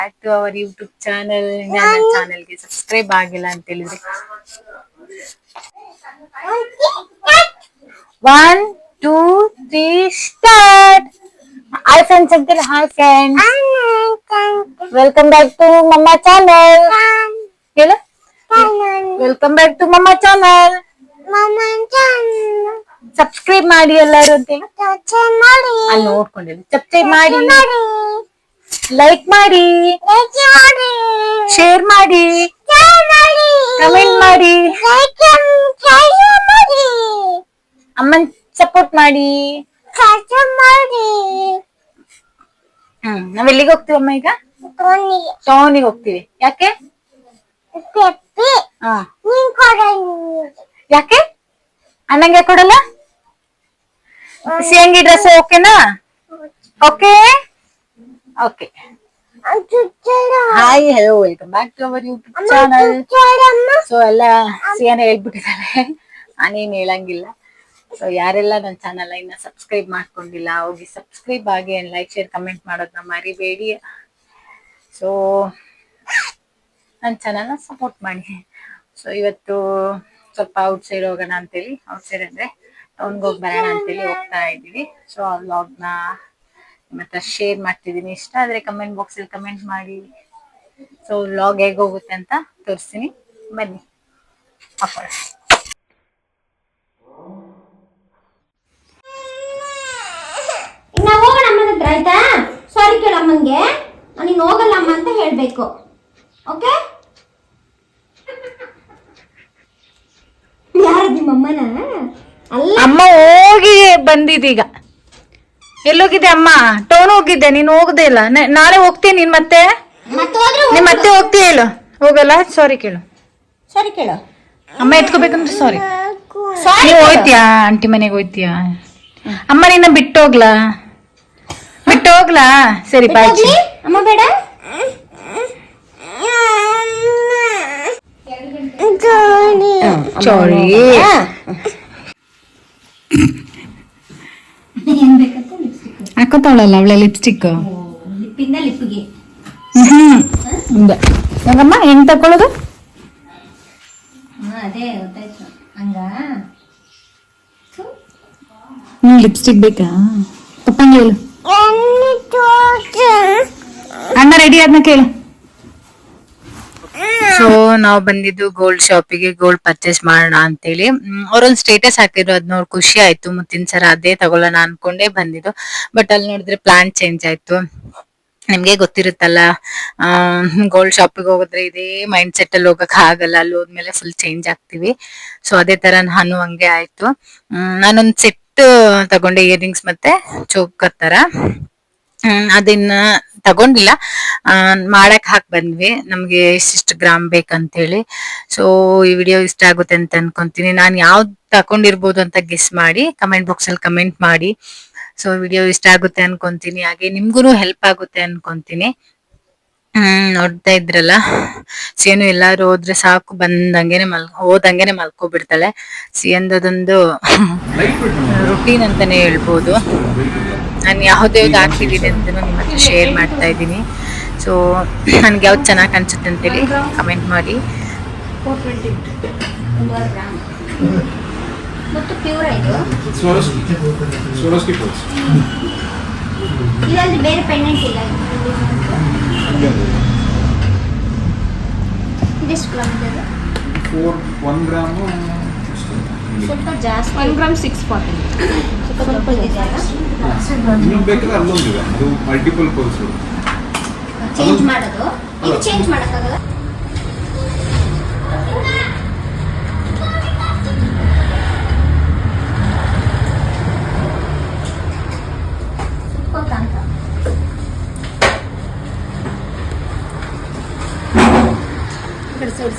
Back to our YouTube channel. ನನ್ನ ಚಾನೆಲ್ಗೆ subscribe ಆಗಿಲ್ಲ ಅಂತ ಹೇಳಿದ್ರೆ 1 2 3 ಸ್ಟಾರ್ಟ್. ಹಾಯ್ ಫ್ರೆಂಡ್ಸ್ ಅಂತೀರಾ? Hi friends, welcome back to mumma channel. ಹೇಳು, welcome back to mumma channel. Subscribe ಮಾಡಿ ಎಲ್ಲರೂ ಅಂತ ಅಲ್ಲಿ ನೋಡ್ಕೊಂಡಿರಿ. ಸಬ್ಸ್ಕ್ರೈಬ್ ಮಾಡಿ, ಲೈಕ್ ಮಾಡಿ, ಶೇರ್ ಮಾಡಿ, ಕಮೆಂಟ್ ಮಾಡಿ, ಅಮ್ಮನ್ ಸಪೋರ್ಟ್ ಮಾಡಿ. ನಾವ್ ಎಲ್ಲಿಗೆ ಹೋಗ್ತೀವಮ್ಮ ಈಗ? ಟೌನಿಗೆ ಹೋಗ್ತೀವಿ. ಯಾಕೆ? ಯಾಕೆ ಅಣ್ಣಂಗೆ ಕೊಡಲ್ಲ? ಸಿಯಂಗಿ ಡ್ರೆಸ್ ಓಕೆನಾ? Okay okay. Hi, hello, welcome back to our YouTube channel. So ಎಲ್ಲ ಸಿಯಾನ ಹೇಳ್ಬಿಟ್ಟಿದ್ದಾರೆ, ನಾನೇನ್ ಹೇಳಂಗಿಲ್ಲ. ಸೊ ಯಾರೆಲ್ಲ ನನ್ನ ಚಾನಲ್ ಇನ್ನ ಸಬ್ಸ್ಕ್ರೈಬ್ ಮಾಡ್ಕೊಂಡಿಲ್ಲ, ಹೋಗಿ ಸಬ್ಸ್ಕ್ರೈಬ್ ಆಗಿ, ಲೈಕ್, ಶೇರ್, ಕಮೆಂಟ್ ಮಾಡೋದನ್ನ ಮರಿಬೇಡಿ. ಸೊ ನನ್ನ ಚಾನಲ್ನ ಸಪೋರ್ಟ್ ಮಾಡಿ. ಸೊ ಇವತ್ತು ಸ್ವಲ್ಪ ಔಟ್ ಸೈಡ್ ಹೋಗೋಣ ಅಂತೇಳಿ, ಔಟ್ ಸೈಡ್ ಅಂದ್ರೆ ಟೌನ್ಗೆ ಹೋಗಿ ಬರೋಣ ಅಂತೇಳಿ ಹೋಗ್ತಾ ಇದ್ದೀವಿ. ಸೊ ಆ ವ್ಲಾಗ್ನ ಮತ್ತೆ ಶೇರ್ ಮಾಡ್ತಿದ್ದೀನಿ. ಇಷ್ಟ ಆದ್ರೆ ಕಮೆಂಟ್ ಬಾಕ್ಸ್ ಅಲ್ಲಿ ಕಮೆಂಟ್ ಮಾಡಿ. ಸೊ ವ್ಲಾಗ್ ಹೇಗೆ ಹೋಗುತ್ತೆ ಅಂತ ತೋರಿಸ್ತೀನಿ, ಬನ್ನಿ. ನಾವು ಹೋಗೋಣ ಅಮ್ಮನ ಹತ್ರ, ಆಯ್ತಾ? ಸಾರಿ ಕೇಳಮ್ಮಂಗೆ, ನೀನು ಹೋಗಲ್ಲ ಅಮ್ಮ ಅಂತ ಹೇಳ್ಬೇಕು. ಓಕೆ? ಯಾರು ನಿಮ್ಮಮ್ಮನ? ಅಲ್ಲ, ಅಮ್ಮ ಹೋಗಿ ಬಂದಿದ್ದೀಗ. ಎಲ್ಲೋಗಿದ್ದೆ ಅಮ್ಮ? ಟೌನ್ ಹೋಗಿದ್ದೆ, ನೀನು ಹೋಗದೆ ಇಲ್ಲ. ನಾಳೆ ಹೋಗ್ತೀನಿ. ನೀನ್ ಮತ್ತೆ ನೀನ್ ಮತ್ತೆ ಹೋಗ್ತೀಯ? ಹೇಳು, ಹೋಗಲ್ಲ. ಸಾರಿ ಕೇಳು, ಸಾರಿ ಕೇಳು. ಅಮ್ಮ ಎತ್ಕೋಬೇಕಂದ್ರೆ ಸಾರಿ. ನೀವ್ ಹೋಯ್ತೀಯಾ ಆಂಟಿ ಮನೆಗೆ? ಹೋಯ್ತೀಯಾ? ಅಮ್ಮ ನಿನ್ನ ಬಿಟ್ಟೋಗ್ಲಾ? ಬಿಟ್ಟೋಗ್ಲಾ? ಸರಿ ಬಾಯ್. ಅಮ್ಮ ಬೇಡ. ಸಾರಿ. ಹಾಕೋತಾಳಲ್ಲ ಅವಳೆ ಲಿಪ್ಸ್ಟಿಕ್. ಲಿಪ್ಪಿಂದ ಲಿಪ್ಪಿಗೆ. ಹೆಂಗಮ್ಮ ಹೆಂಗ್ ತಕೊಳ್ಳೋದು? ಅದೇ ಗೊತ್ತಾಯ್ತು. ಹಂಗ ಲಿಪ್ಸ್ಟಿಕ್ ಬೇಕಾ? ಪಪ್ಪಂಗೆ ಹೇಳು. ಅಣ್ಣ ರೆಡಿ ಆದ್ನ ಕೇಳು. ಸೊ ನಾವ್ ಬಂದಿದ್ದು ಗೋಲ್ಡ್ ಶಾಪಿಗೆ, ಗೋಲ್ಡ್ ಪರ್ಚೇಸ್ ಮಾಡೋಣ ಅಂತೇಳಿ. ಅವ್ರೊಂದ್ ಸ್ಟೇಟಸ್ ಹಾಕಿದ್ರು, ಅದ್ ನೋಡಿ ಖುಷಿ ಆಯ್ತು. ಮುತ್ತಿನ ಸರ ಅದೇ ತಗೊಳ್ಳೋಣ ಅನ್ಕೊಂಡೇ ಬಂದಿದ್ದು. ಬಟ್ ಅಲ್ಲಿ ನೋಡಿದ್ರೆ ಪ್ಲಾನ್ ಚೇಂಜ್ ಆಯ್ತು. ನಿಮ್ಗೆ ಗೊತ್ತಿರುತ್ತಲ್ಲ, ಗೋಲ್ಡ್ ಶಾಪಿಗೆ ಹೋಗಿದ್ರೆ ಇದೇ ಮೈಂಡ್ ಸೆಟ್ ಅಲ್ಲಿ ಹೋಗಕ್ ಆಗಲ್ಲ. ಅಲ್ಲಿ ಹೋದ್ಮೇಲೆ ಫುಲ್ ಚೇಂಜ್ ಆಗ್ತಿವಿ. ಸೊ ಅದೇ ತರ ನಾನು ಹಂಗೆ ಆಯ್ತು. ನಾನೊಂದ್ ಸೆಟ್ ತಗೊಂಡೆ, ಇಯರಿಂಗ್ಸ್ ಮತ್ತೆ ಚೋಕರ್ ತರ. ಅದನ್ನ ತಗೊಂಡಿಲ್ಲ, ಮಾಡಕ್ ಹಾಕ್ ಬಂದ್ವಿ. ನಮ್ಗೆ ಇಷ್ಟಿಷ್ಟು ಗ್ರಾಮ್ ಬೇಕಂತ ಹೇಳಿ. ಸೊ ಈ ವಿಡಿಯೋ ಇಷ್ಟ ಆಗುತ್ತೆ ಅಂತ ಅನ್ಕೊಂತೀನಿ. ನಾನ್ ಯಾವ್ದು ತಕೊಂಡಿರ್ಬೋದು ಅಂತ ಗೆಸ್ ಮಾಡಿ ಕಮೆಂಟ್ ಬಾಕ್ಸ್ ಅಲ್ಲಿ ಕಮೆಂಟ್ ಮಾಡಿ. ಸೊ ವಿಡಿಯೋ ಇಷ್ಟ ಆಗುತ್ತೆ ಅನ್ಕೊಂತೀನಿ, ಹಾಗೆ ನಿಮ್ಗೂ ಹೆಲ್ಪ್ ಆಗುತ್ತೆ ಅನ್ಕೊಂತೀನಿ. ನೋಡ್ತಾ ಇದ್ರಲ್ಲ, ಸಿಯನು ಎಲ್ಲಾರು ಹೋದ್ರೆ ಸಾಕು ಬಂದಂಗೆನೆ ಹೋದಂಗೆನೆ ಮಲ್ಕೋಬಿಡ್ತಾಳೆ. ಸಿಯಂದದೊಂದು ರುಟೀನ್ ಅಂತಾನೆ ಹೇಳ್ಬೋದು. ನಾನು ಯಾವುದೇ ಆಗ್ತಿದ್ದೀನಿ ಅಂತ ನಿಮ್ಮ ಹತ್ರ ಶೇರ್ ಮಾಡ್ತಾ ಇದ್ದೀನಿ. ಸೊ ನನ್ಗೆ ಯಾವ್ದು ಚೆನ್ನಾಗಿ ಅನ್ಸುತ್ತೆ ಅಂತೇಳಿ ಕಮೆಂಟ್ ಮಾಡಿ. 420 ಮತ್ತು ಪ್ಯೂರ್ ಆಯ್ತು. ಇಲ್ಲಾಂದ್ರೆ ಬೇರೆ ಪೆಂಡೆಂಟ್ ಇಲ್ಲ. ಇದೆಷ್ಟು ಗ್ರಾಮ್ ಇದೆ? 1 ಗ್ರಾಮ್ ಸ್ವಲ್ಪ ಜಾಸ್ತಿ. 1 ಗ್ರಾಮ್ 640. ಸ್ವಲ್ಪ ಇದೆಯಲ್ಲ, ಇನ್ನೊಂದು ಬೇಕಾದ್ರೆ ಅಲ್ಲೊಂದಿದೆ, ಅದು ಮಲ್ಟಿಪಲ್ ಕೋರ್ಸ್. ಚೇಂಜ್ ಮಾಡೋದು. ಇದು ಚೇಂಜ್ ಮಾಡೋಕ್ಕಾಗಲ್ಲ.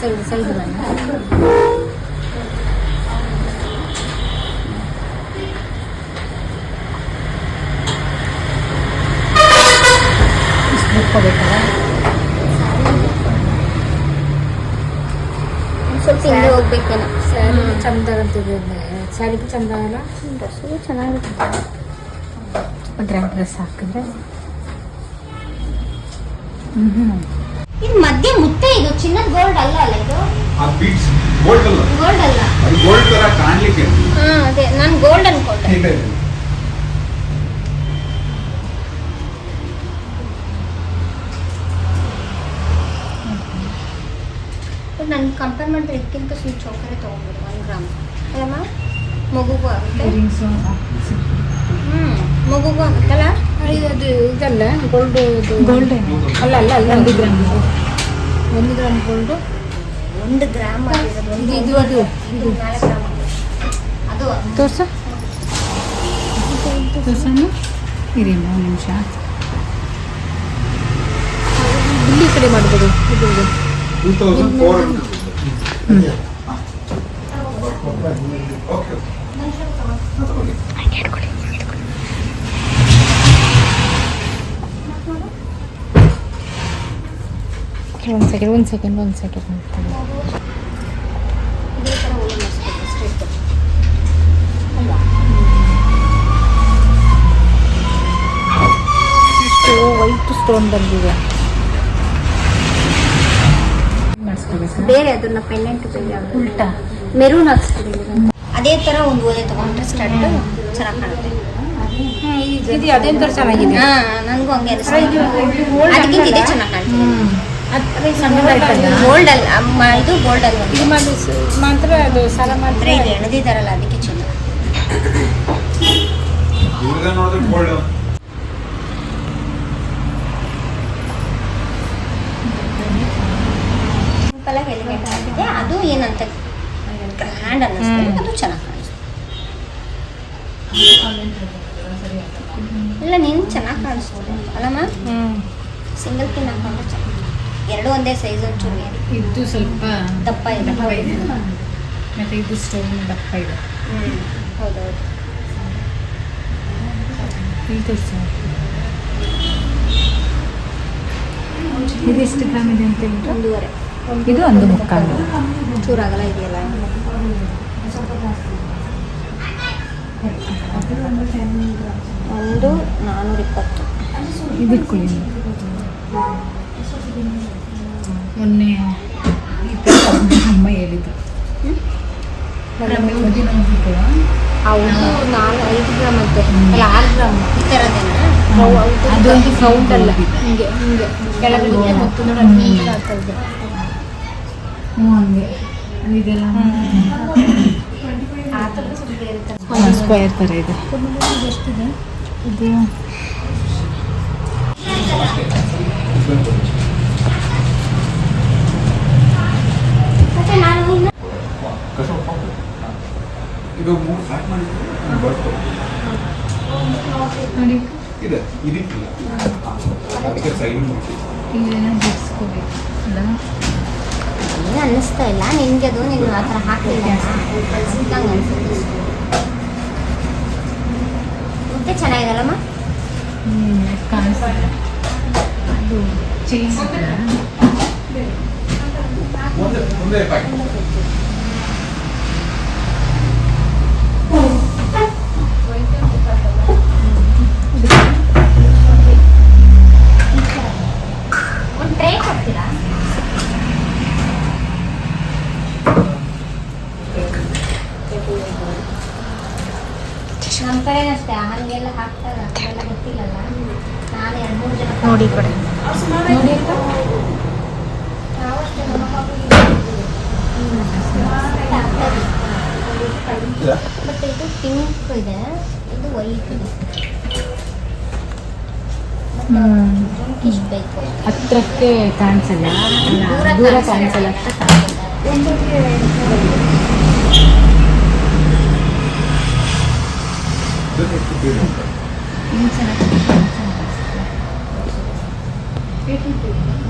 ಸೈಡ್ ಸ್ವಲ್ಪ ಹಿಂದೆ ಹೋಗ್ಬೇಕೇನೋ. ಸ್ಯಾರಿ ಚಂದ ಅಂತಿದೆ. ಸ್ಯಾರಿಗೂ ಚಂದ ಅಲ್ಲ, ಡ್ರೆಸ್ಸು ಚೆನ್ನಾಗಿರುತ್ತೆ. ಗ್ರ್ಯಾಂಡ್ ಡ್ರೆಸ್ ಹಾಕಿದ್ರೆ ಇದು ಮಧ್ಯೆ ಮುತ್ತೆ, ಇದು ಚಿನ್ನದ ಗೋಲ್ಡ್ ಅಲ್ಲ ಇದು. ಆ ಬೀಟ್ಸ್ ಗೋಲ್ಡ್ ಅಲ್ಲ, ಗೋಲ್ಡ್ ಅಲ್ಲ, ಅದು ಗೋಲ್ಡ್ ತರ ಕಾಣ್ಲಿಕ್ಕೆ. ಅದೇ ನಾನು ಗೋಲ್ಡ್ ಅನ್ಕೊಂಡೆ. ಇಲ್ಲ ಇಲ್ಲ. ನಾನು ಕಂಪೇರ್ ಮಾಡಿದ್ರೆ ಇದಕ್ಕಿಂತ ಸ್ವಲ್ಪ ಚೌಕರೆ ತೊಗೊಂಡ್ಬಿಡು 1 ಗ್ರಾಮ್ ಅಲ್ಲಮ್ಮ, ಮಗುಗೂ ಆಗುತ್ತೆ. ಮಗುಗೂ ಆಗುತ್ತಲ್ಲ. ಅದು ಇದಲ್ಲ ಗೋಲ್ಡ್, ಗೋಲ್ಡ್ ಅಲ್ಲ ಅಲ್ಲ ಅಲ್ಲ 1 ಗ್ರಾಮ್ 1 ಗ್ರಾಮ್ ಗೋಲ್ಡು. 1 ಗ್ರಾಮ್ ಆಗಿರೋದು. ಇದು ಅದು ಇದು 4 ಗ್ರಾಮ್ ಅದು. ತೋರ್ಸು ತೋರ್ಸಮ್ಮ. ಇರಿ ಒಂದು ನಿಮಿಷ. ಇಲ್ಲಿ ಕಡೆ ಮಾಡ್ಬೋದು. ಇದು 2400. ಓಕೆ. ಒಂದು ಸೆಕೆಂಡ್ ಇದೇ ಥರ ಒಳ್ಳೆ ಮಸ್ತ್ ಸ್ಟ್ರೇಟ್ ಅಲ್ವಾ? ಇಷ್ಟು ವೈಟ್ ಸ್ಟೋನ್ ಬಂದಿದೆ. ಬೇರೆ ಅದನ್ನ ಪೆಂಡೆಂಟ್ ಬೇರೆ ಉಲ್ಟಾ ಮೆರೂನ್ ಹಾಕ್ಸ್ತಿದ್ದೀವಿ. ಅದೇ ಥರ ಒಂದು ಓಲೆ ತೊಗೊಂಡ್ರೆ ಸ್ಟಡ್ ಚೆನ್ನಾಗಿ ಕಾಣುತ್ತೆ. ಇದು ಅದೊಂಥರ ಚೆನ್ನಾಗಿದೆ. ನನಗೂ ಹಂಗೆ ಅನಿಸ್ತು. ಅದಕ್ಕಿಂತ ಇದೇ ಚೆನ್ನಾಗಿ ಕಾಣ್ತಿದೆ. ಗೋಲ್ಡ್ ಅಲ್ಲ ಇದು ಗೋಲ್ಡ್ ಅಲ್ಲ, ಇದು ಮಾತ್ರ ಅದು ಸರ ಮಾತ್ರ ಇದು ಎಣದಿದ್ದಾರಲ್ಲ ಅದಕ್ಕೆ ಚೆನ್ನ. ಇವ್ರನ್ನ ನೋಡಿದ್ರೆ ಗೋಲ್ಡ್. ಸಿಂಪಲ್ ಆಗಿ ಎಲಿಗೆಂಟ್ ಆಗಿದೆ. ಅದು ಏನಂತ ಗ್ರ್ಯಾಂಡ್ ಅನ್ನಿಸ್ತದೆ, ಅದು ಚೆನ್ನಾಗಿ ಕಾಣಿಸ್ತು. ಇಲ್ಲ ನೀನು ಚೆನ್ನಾಗಿ ಕಾಣಿಸ್ತದೆ ಅಲ್ಲಮ್ಮ. ಸಿಂಗಲ್ ಪಿನ್ ಹಾಕೊಂಡ್ರೆ ಚೆನ್ನಾಗಿ. ಎರಡು ಒಂದೇ ಸೈಜ್, ಒಂಚೂರು ಇದು ಸ್ವಲ್ಪ ದಪ್ಪ ಇದೆ. ಮತ್ತೆ ಇದು ಸ್ಟೋನ್ ದಪ್ಪ ಇದೆ. ಹೌದೌದು. ಇಲ್ಲಿ ತೋರಿಸಿ. ಇದು ಎಷ್ಟು ಗ್ರಾಮ್ ಇದೆ ಅಂತ ಹೇಳಿದ್ರೆ 1.5. ಇದು 1.25 ಚೂರಾಗಲ್ಲ ಇದೆಯಲ್ಲ. ಒಂದು 420. ಇದಿಟ್ಕೊಳ್ಳಿ. ಮೊನ್ನೆ ಅಮ್ಮ ಹೇಳಿದ್ರು ಮದುವೆ ನೋಡ್ಬಿಟ್ಟು ಹೌದು 5 ಗ್ರಾಮ್ ಅಂತೆ, ಅಲ್ಲ 6 ಗ್ರಾಮ್. ಈ ಥರದ್ದೇನಾ? ಅದೊಂದು ಸೌಂಡ್ ಅಲ್ಲ, ಹಿಂಗೆ ಹಿಂಗೆ ಕೆಳಗಡೆ ಮತ್ತು ಆಗ್ತಾ ಇದೆ. ಹಂಗೆ ಇದೆಲ್ಲ ಸ್ಕ್ವೇರ್ ಥರ ಇದೆ. ಎಷ್ಟಿದೆ ಇದು ಮತ್ತೆ ನಾನು ಇನ್ನು ಇದು 3 ಪ್ಯಾಕ್ ಮಾಡಿದ್ರೆ ಬರ್ತದೆ. ನೋಡಿ ಇದೆ ಇದಿಲ್ಲ, ಅದಕ್ಕೆ ಸೈಡ್ ಮಾಡಿ ಇಲ್ಲೇನೋ ಬಿಡಿಸ್ಕೋಬೇಕು ಅಲ್ಲ. ಏನು ಅನ್ನಿಸ್ತಾ ಇಲ್ಲ ನಿನಗೆ, ಅದು ನೀನು ಆ ಥರ ಹಾಕ್ತಿಲ್ಲ ನಂಗೆ ಅನಿಸುತ್ತೆ. ಮತ್ತೆ ಚೆನ್ನಾಗಿದೆಲ್ಲಮ್ಮ. ಕಾಣಿಸ್ತದೆ. ಅದು ಚೇಂಜ್ ಒಂದೇ ಪ್ಯಾಕ್. ಒಂದು ಟ್ರೇ ಕೊಡ್ತೀರಾ? ನಮ್ಮ ಕಡೆ ಅಷ್ಟೇ ಹಾಗೆಲ್ಲ ಹಾಕ್ತಾರೆ, ಅದೆಲ್ಲ ಗೊತ್ತಿಲ್ಲಲ್ಲ. ನಾನು 2-3 ಜನ ನೋಡಿ ಈ ಕಡೆ ನೋಡಿ ಮತ್ತೆ ಇದು ಪಿಂಕ್ ಇದೆ, ಇದು ವೈಟ್ ಇದೆ. ಇಷ್ಟು ಬೇಕು. ಹತ್ರಕ್ಕೆ ಕಾಣಿಸಲ್ಲ, ದೂರ ಕಾಣಿಸಲ್ಲ ಅಂತ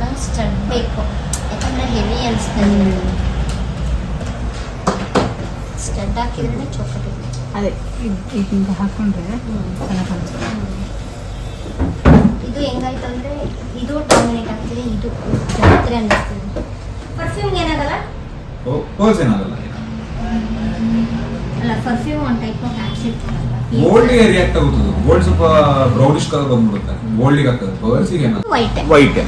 ನಾನು ಸ್ಟಡ್ ಬೇಕು, ಯಾಕಂದರೆ ಹೆವಿ ಅನಿಸ್ತದೆ. ಸ್ಟಡ್ ಹಾಕಿದ್ರೆ ಚೌಕಟ್ಟು. ಅದೇ ಇದರಿಂದ ಹಾಕೊಂಡ್ರೆ ಚೆನ್ನಾಗಿ ಕಾಣಿಸ್ತದೆ. ಇದು ಹೆಂಗಾಯ್ತು ಅಂದರೆ ಇದು ಡಾಮಿನೇಟ್ ಆಗ್ತಿದೆ, ಇದು ಜಾತ್ರೆ ಅನ್ನಿಸ್ತದೆ. ಪರ್ಫ್ಯೂಮ್ಗೆ ಏನಾಗಲ್ಲ ಹೋಲ್ಸ್ ಏನಾಗಲ್ಲ. ಅಲ್ಲ ಪರ್ಫ್ಯೂಮ್ ಒಂದು ಟೈಪ್ ಆಫ್ ಆಕ್ಸಿಡ್ ಗೋಲ್ಡ್ಗೆ ರಿಯಾಕ್ಟ್ ಆಗುತ್ತದೆ. ಗೋಲ್ಡ್ ಸ್ವಲ್ಪ ಬ್ರೌನಿಶ್ ಕಲರ್ ಬಂದ್ಬಿಡುತ್ತೆ. ಗೋಲ್ಡಿಗೆ ಆಗ್ತದೆ. ಪರ್ಲ್ಸಿಗೆ ಏನೋ ವೈಟ್ ವೈಟ್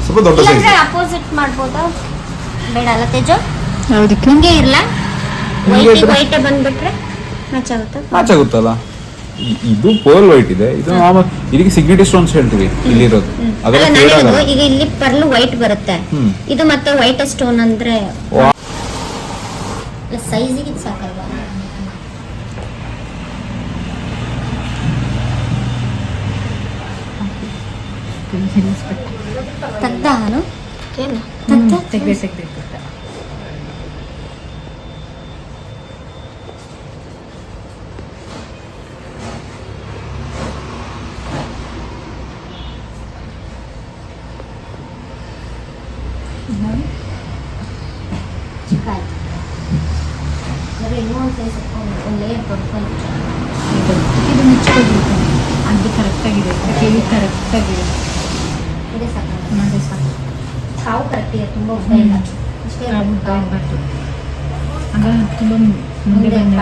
ಸ್ವಲ್ಪ ದೊಡ್ಡ ಸೈಜ್. ಇಲ್ಲಾಂದ್ರೆ ಅಪೋಸಿಟ್ ಮಾಡ್ಬೋದಾ? ಬೇಡ ಅಲ್ಲ ತೇಜು? ಹೌದಕ್ಕೆ ಹಿಂಗೆ ಇರಲ್ಲ, ವೈಟ್ ಬಂದ್ಬಿಟ್ರೆ ಮ್ಯಾಚ್ ಆಗುತ್ತೆ. ಮ್ಯಾಚ್ ಆಗುತ್ತಲ್ಲ. ಇದು ಪರ್ಲ್ ವೈಟ್ ಇದೆ, ಇದು ನಾರ್ಮಲ್. ಇದಕ್ಕೆ ಸಿಗ್ನಿಟಿ ಸ್ಟೋನ್ಸ್ ಹೇಳ್ತೀವಿ ಇಲ್ಲಿರೋದು. ಅದರ ಅಲ್ಲ, ಫೇಡ್ ನಾನು ಆಗಲ್ಲ. ಈಗ ಇಲ್ಲಿ ಪರ್ಲ್ ವೈಟ್ ಬರುತ್ತೆ, ಇದು ಮತ್ತೆ ವೈಟ್ ಸ್ಟೋನ್ ಅಂದ್ರೆ ಸೈಜಿಗೆ ಸಾಕಲ್ವಾ? ತಗ್ದಾನು ತೆಗ್ದೆ ಇದು ಮುಚ್ಕೋಬೇಕು. ಅದು ಕರೆಕ್ಟಾಗಿದೆ, ಕರೆಕ್ಟಾಗಿದೆ. ಇದೆ ಸಾಕು. ಮಾಡಿ ಸಾಕು. ಸಾವು ಕರೆಕ್ಟ್ ಇದೆ, ತುಂಬ ಉದ್ದ ಇಲ್ಲ. ಅಷ್ಟೇ ಆಗಬಾರ್ದು. ಆಗ ತುಂಬ ಮುಂದೆ ಬಂದ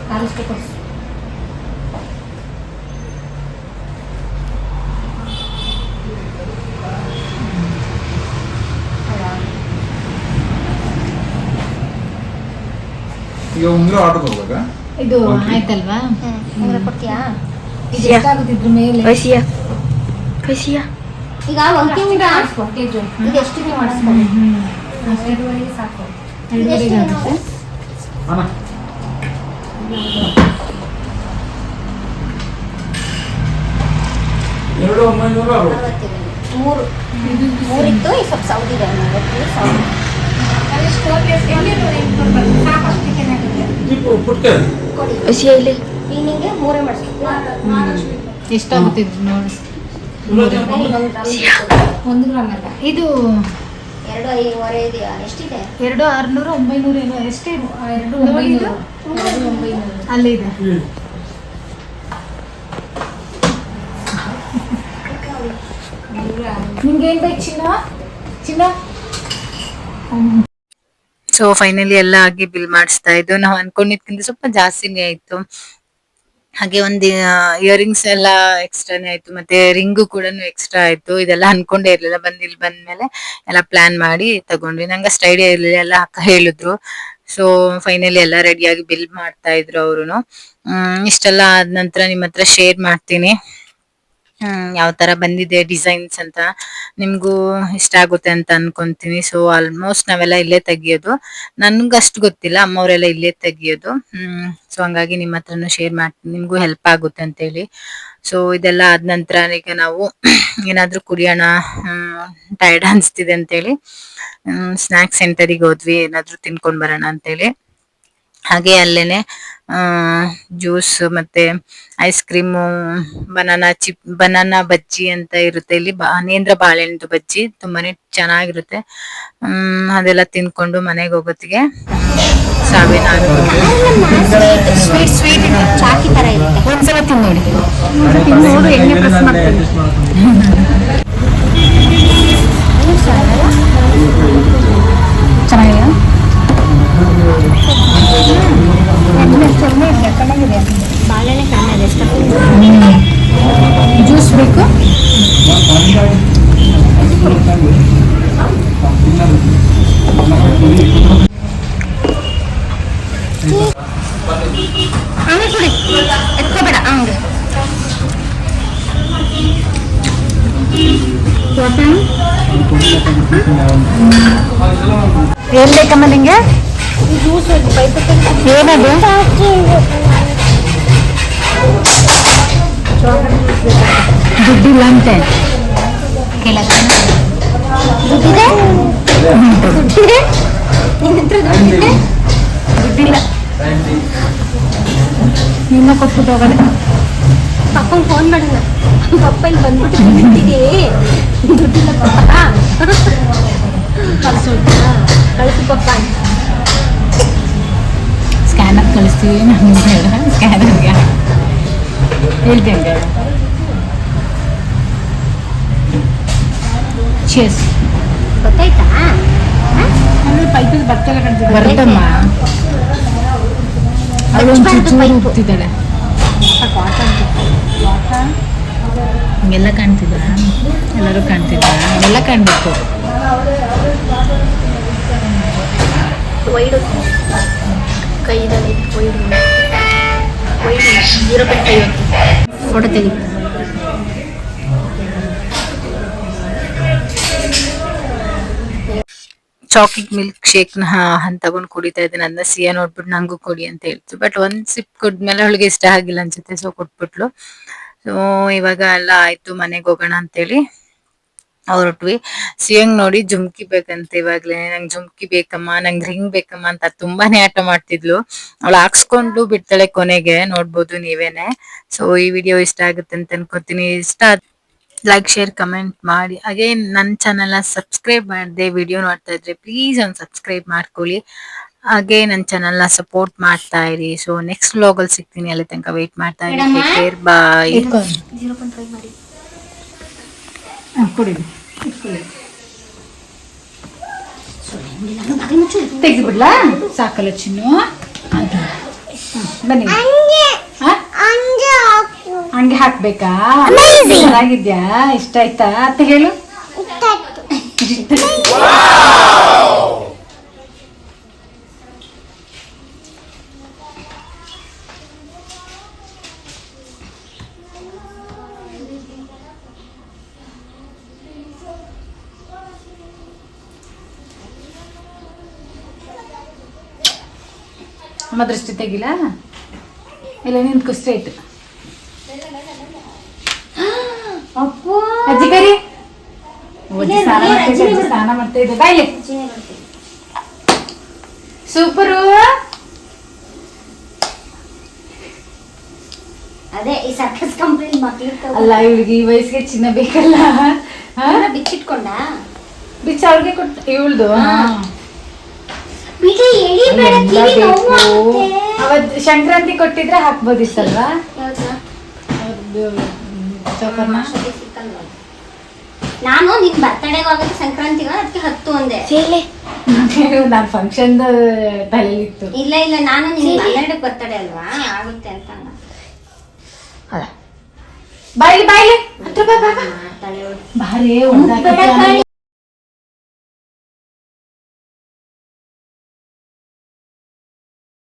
ಕಾಲಷ್ಟು ಕೊಡಿಸು. ಈಗ ಉಂಗುರ ಆರ್ಡರ್ ಹೋಗುವಾಗ ಇದು ಆಯ್ತಲ್ವಾ? ಉಂಗುರ ಕೊಡ್ತೀಯಾ? ಇದು ಎಷ್ಟಾಗುತ್ತಿದ್ರ ಮೇಲೆ ಈಗ ಒಂಟಿ ಉಂಗುರ ಇದು ಎಷ್ಟಿದೆ ಮಾಡಿಸ್ಕೊಳ್ಳಿ. 2.5 ಸಾಕು. 2.5 ಆಗುತ್ತೆ. ಅಣ್ಣ 3 ಈ ಸ್ವಲ್ಪ ಸೌದಿದೆ. ನಿಂಗೆ 3 ಮಾಡಿಸ್ತೀನಿ. ಎಷ್ಟಾಗುತ್ತಿದ್ರು ನೋಡಿ. 1 ಗ್ರಾಮ್ ಅಲ್ಲ ಇದು 2.5 ಇದೆಯಾ? ಎಷ್ಟಿದೆ? 2,600 900 ಏನೋ ಎಷ್ಟೇ. 2,900 ಅಲ್ಲಿ ಇದೆ. ನಿಮ್ಗೆ ಏನ್ ಬೇಕು ಚಿನ್ನ? ಸೊ ಫೈನಲಿ ಎಲ್ಲ ಆಗಿ ಬಿಲ್ ಮಾಡಿಸ್ತಾ ಇದ್ದು. ನಾವು ಅನ್ಕೊಂಡಿದ್ಕಿಂತ ಸ್ವಲ್ಪ ಜಾಸ್ತಿನೇ ಆಯ್ತು. ಹಾಗೆ ಒಂದು ಇಯರಿಂಗ್ಸ್ ಎಲ್ಲ ಎಕ್ಸ್ಟ್ರಾನೇ ಆಯ್ತು, ಮತ್ತೆ ರಿಂಗು ಕೂಡ ಎಕ್ಸ್ಟ್ರಾ ಆಯ್ತು. ಇದೆಲ್ಲ ಅನ್ಕೊಂಡೇ ಇರ್ಲಿಲ್ಲ. ಇಲ್ಲಿ ಬಂದ್ಮೇಲೆ ಎಲ್ಲ ಪ್ಲಾನ್ ಮಾಡಿ ತಗೊಂಡ್ವಿ. ನಂಗೆ ಅಷ್ಟು ಐಡಿಯಾ ಇರ್ಲಿಲ್ಲ, ಎಲ್ಲ ಅಕ್ಕ ಹೇಳಿದ್ರು. ಸೊ ಫೈನಲಿ ಎಲ್ಲ ರೆಡಿಯಾಗಿ ಬಿಲ್ ಮಾಡ್ತಾ ಇದ್ರು ಅವ್ರು. ಇಷ್ಟೆಲ್ಲ ಆದ ನಂತರ ನಿಮ್ಮ ಹತ್ರ ಶೇರ್ ಮಾಡ್ತೀನಿ ಯಾವ ತರ ಬಂದಿದೆ ಡಿಸೈನ್ಸ್ ಅಂತ. ನಿಮ್ಗೂ ಇಷ್ಟ ಆಗುತ್ತೆ ಅಂತ ಅನ್ಕೊಂತೀನಿ. ಸೊ ಆಲ್ಮೋಸ್ಟ್ ನಾವೆಲ್ಲ ಇಲ್ಲೇ ತೆಗಿಯೋದು. ನನ್ಗಷ್ಟು ಗೊತ್ತಿಲ್ಲ, ಅಮ್ಮವರೆಲ್ಲ ಇಲ್ಲೇ ತೆಗಿಯೋದು. ಸೊ ಹಂಗಾಗಿ ನಿಮ್ಮ ಹತ್ರನು ಶೇರ್ ಮಾಡ್ತೀನಿ, ನಿಮ್ಗೂ ಹೆಲ್ಪ್ ಆಗುತ್ತೆ ಅಂತ ಹೇಳಿ. ಸೊ ಇದೆಲ್ಲ ಆದ ನಂತರ ಈಗ ನಾವು ಏನಾದ್ರೂ ಕುಡಿಯೋಣ, ಟೈರ್ಡ್ ಅನ್ಸ್ತಿದೆ ಅಂತೇಳಿ ಸ್ನಾಕ್ಸ್ ಸೆಂಟರಿಗೆ ಹೋದ್ವಿ, ಏನಾದ್ರೂ ತಿನ್ಕೊಂಡ್ ಬರೋಣ ಅಂತೇಳಿ. ಹಾಗೆ ಅಲ್ಲೇನೆ ಜ್ಯೂಸ್ ಮತ್ತೆ ಐಸ್ ಕ್ರೀಮು, ಬನಾನಾ ಬಜ್ಜಿ ಅಂತ ಇರುತ್ತೆ ಇಲ್ಲಿ. ನೇಂದ್ರ ಬಾಳೆಹಣ್ಣು ಬಜ್ಜಿ ತುಂಬಾನೇ ಚೆನ್ನಾಗಿರುತ್ತೆ. ಅದೆಲ್ಲ ತಿನ್ಕೊಂಡು ಮನೆಗೆ ಹೋಗೋತ್ತಿಗೆ ಸಾವಿನ ಸ್ವೀಟ್ ಚಾಕಿ ತರ ಇರುತ್ತೆ. ಒಂದ್ಸಲ ತಿನ್ನೋಡಿ, ತಿನ್ನೋಡು ಎಣ್ಣೆ ಪ್ರೆಸ್ ಮಾಡ್ತೀನಿ. ಚೆನ್ನಾಗಿದೆ, ಬಾಳೆಹಣ್ಣೆ ಕಮ್ಮಿ ಎಷ್ಟು ಜ್ಯೂಸ್ ಬೇಕು. ಹಂಗೆ ಕುಡಿ, ಎತ್ಕೋಬೇಡ ಹಂಗೆ. ಏನ್ ಬೇಕಮ್ಮ ನಿಂಗೆ? ಏನದು? ದುಡ್ಡಿಲ್ಲ ಅಂತೆ. ದುಡ್ಡಿದೆ? ದುಡ್ಡಿದೆ? ನಿನ್ನ ಹತ್ರ ದುಡ್ಡಿದೆ? ದುಡ್ಡಿಲ್ಲ, ನಿನ್ನ ಕೊಟ್ಬಿಟ್ಟು ಹೋಗೋಣ. ಪಪ್ಪಂಗೆ ಫೋನ್ ಮಾಡೋಣ. ಪಪ್ಪ ಇಲ್ಲಿ ಬಂದ್ಬಿಟ್ಟು ದುಡ್ಡಿದೆ, ದುಡ್ಡಿಲ್ಲ ಪಪ್ಪ ಕಳಿಸು ಪಪ್ಪ. ಸ್ಕ್ಯಾನರ್ ಕಳಿಸ್ತೀವಿ. ನಮ್ಗೆ ಬೇಡ, ಸ್ಕ್ಯಾನರ್ಗೆ ಹೇಳ್ತೇನೆ ಬೇಡ. ಚೀಸ್ ಗೊತ್ತಾಯ್ತಾ? ಪೈಪಲ್ಲಿ ಬರ್ತಲ್ಲ, ಬರ್ತಮ್ಮ. ಹೋಗ್ತಿದ್ದಾಳೆ. ಎಲ್ಲ ಕಾಣ್ತಿದ್ದ, ಎಲ್ಲರೂ ಕಾಣ್ತಿದ್ದ, ಎಲ್ಲ ಕಾಣ್ಬೇಕು. ಫೋಟೋ ತೆಗಿ. ಚಾಕ್ಲೇಟ್ ಮಿಲ್ಕ್ ಶೇಕ್ ತಗೊಂಡ್ ಕುಡಿತಾ ಇದ್ದೆ. ನನ್ನ ಸಿಯಾ ನೋಡ್ಬಿಟ್ಟು ನಂಗೂ ಕೊಡಿ ಅಂತ ಹೇಳ್ತು. ಬಟ್ ಒಂದ್ ಸಿಪ್ ಕುಡ್ಮೇಲೆ ಅವಳಿಗೆ ಇಷ್ಟ ಆಗಿಲ್ಲ ಅನ್ಸುತ್ತೆ, ಸೊ ಕೊಟ್ಬಿಟ್ಲು. ಸೊ ಇವಾಗ ಎಲ್ಲ ಆಯ್ತು, ಮನೆಗೆ ಹೋಗೋಣ ಅಂತೇಳಿ ಹೊರಟ್ವಿ. ಸಿಯಂಗ್ ನೋಡಿ ಜುಮ್ಕಿ ಬೇಕಂತ ಇವಾಗ್ಲೇ. ನಂಗೆ ಜುಮ್ಕಿ ಬೇಕಮ್ಮ, ನಂಗೆ ರಿಂಗ್ ಬೇಕಮ್ಮ ಅಂತ ತುಂಬಾನೇ ಆಟ ಮಾಡ್ತಿದ್ಲು. ಅವಳು ಹಾಕ್ಸ್ಕೊಂಡು ಬಿಡ್ತಾಳೆ ಕೊನೆಗೆ, ನೋಡ್ಬೋದು ನೀವೇನೆ. ಸೊ ಈ ವಿಡಿಯೋ ಇಷ್ಟ ಆಗುತ್ತೆ ಅಂತ ಅನ್ಕೋತೀನಿ. ಇಷ್ಟ ಲೈಕ್ ಶೇರ್ ಕಮೆಂಟ್ ಮಾಡಿ. ಅಗೇನ್ ನನ್ನ ಚಾನಲ್ ಸಬ್ಸ್ಕ್ರೈಬ್ ಮಾಡದೆ ವಿಡಿಯೋ ನೋಡ್ತಾ ಇದ್ರೆ ಪ್ಲೀಸ್ ಒಂದು ಸಬ್ಸ್ಕ್ರೈಬ್ ಮಾಡ್ಕೊಳ್ಳಿ. ಹಾಗೆ ನನ್ನ ಚಾನಲ್ ಸಪೋರ್ಟ್ ಮಾಡ್ತಾ ಇರಿ. ಸೊ ನೆಕ್ಸ್ಟ್ ವ್ಲಾಗ್ ಅಲ್ಲಿ ಸಿಗ್ತೀನಿ, ಅಲ್ಲಿ ತನಕ ವೇಟ್ ಮಾಡ್ತಾ ಇರಿ. ಟೇಕ್ ಕೇರ್, ಬಾಯ್. ತೆಗೆದ್ಬಿಡ್ಲಾ? ಸಾಕಲ್ಲ ಚಿನ್ನು, ಬನ್ನಿ. ಹಂಗೆ ಹಾಕ್ಬೇಕಾ? ಚೆನ್ನಾಗಿದ್ಯಾ? ಇಷ್ಟ ಆಯ್ತಾ ಅಂತ ಹೇಳು. ಅಮ್ಮ ದೃಷ್ಟಿ ತೆಗಿಲ್ಲ, ಇಲ್ಲ ನಿಂತ್ಕೋ ಸ್ಟ್ರೈಟ್. ಅಜ್ಜಿ ಕರಿ, ಸ್ನಾನ ಮಾಡ್ತಾ ಇದ್ದೆ. ಬಾಯ್ಲಿ ಸೂಪರು. ಅದೇ ಈ ಸರ್ಕಸ್ ಕಂಪ್ನಿ ಮಕ್ಳು ಅಲ್ಲ, ಇವಳಿಗೆ ಈ ವಯಸ್ಸಿಗೆ ಚಿನ್ನ ಬೇಕಲ್ಲ. ಬಿಚ್ಚಿಟ್ಕೊಂಡ ಬಿಚ್ಚ ಅವ್ರಿಗೆ ಕೊಟ್ಟು ಇವಳ್ದು ಅವತ್ ಸಂಕ್ರಾಂತಿ ಕೊಟ್ಟಿದ್ರೆ ಹಾಕ್ಬೋದಿತ್ತಲ್ವಾ? ನಾನು ನಿನ್ ಬರ್ತಡೇಗೆ ಹೋಗುತ್ತೆ, ಸಂಕ್ರಾಂತಿಗೆ ಅದಕ್ಕೆ 10 ಒಂದೇ. ನಾನ್ ಫಂಕ್ಷನ್ ತಲೆಲಿತ್ತು. ಇಲ್ಲ ಇಲ್ಲ, ನಾನು ನಿನ್ 12 ಬರ್ತಡೇ ಅಲ್ವಾ, ಆಗುತ್ತೆ ಅಂತ. ಬಾಯ್ಲಿ ಬಾಯ್ಲಿ ಮಾತಾಡಿ ಬಾರೇ